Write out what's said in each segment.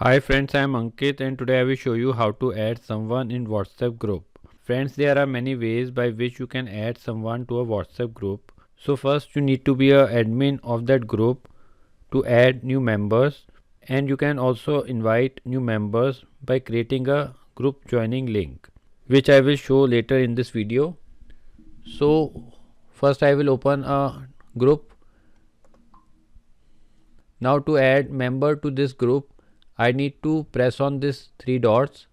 Hi friends, I am Ankit and today I will show you how to add someone in WhatsApp group. Friends, there are many ways by which you can add someone to a WhatsApp group. So first you need to be a admin of that group to add new members, and you can also invite new members by creating a group joining link, which I will show later in this video. So first I will open a group. Now to add member to this group, I need to press on this three dots,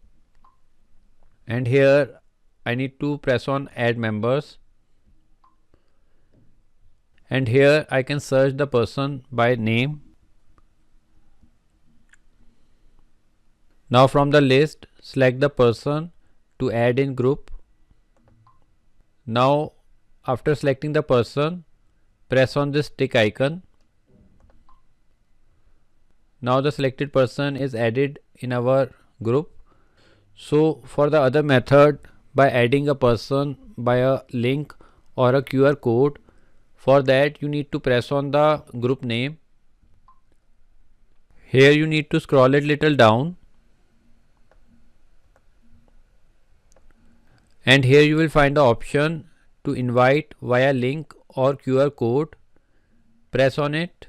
and here I need to press on add members, and here I can search the person by name. Now from the list select the person to add in group. Now after selecting the person, press on this tick icon. Now the selected person is added in our group. So for the other method, by adding a person by a link or a QR code, for that you need to press on the group name. Here you need to scroll it little down, and here you will find the option to invite via link or QR code. Press on it.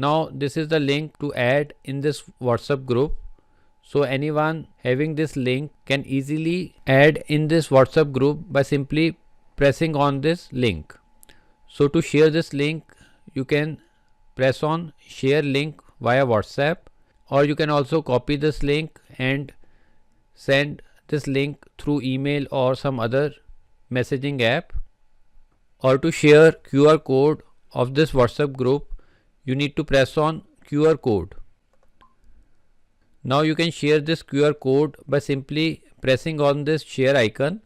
Now this is the link to add in this WhatsApp group. So anyone having this link can easily add in this WhatsApp group by simply pressing on this link. So to share this link, you can press on share link via WhatsApp, or you can also copy this link and send this link through email or some other messaging app. Or to share QR code of this WhatsApp group, you need to press on QR code. Now you can share this QR code by simply pressing on this share icon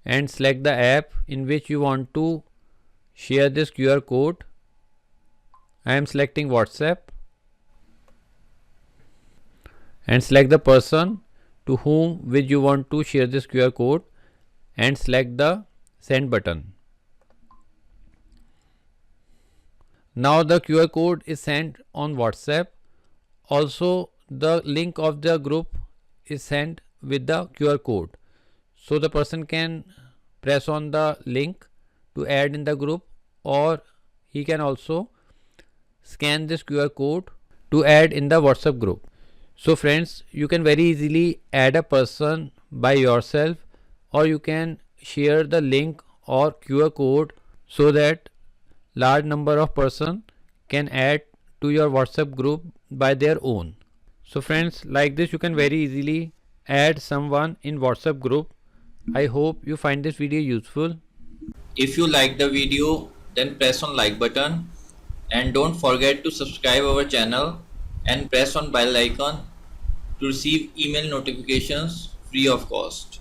and select the app in which you want to share this QR code. I am selecting WhatsApp, and select the person to whom which you want to share this QR code and select the send button. Now the QR code is sent on WhatsApp. Also the link of the group is sent with the QR code. So the person can press on the link to add in the group, or he can also scan this QR code to add in the WhatsApp group. So friends, you can very easily add a person by yourself, or you can share the link or QR code so that large number of person can add to your WhatsApp group by their own. So friends, like this you can very easily add someone in WhatsApp group. I hope you find this video useful. If you like the video, then press on like button and don't forget to subscribe our channel and press on bell icon to receive email notifications free of cost.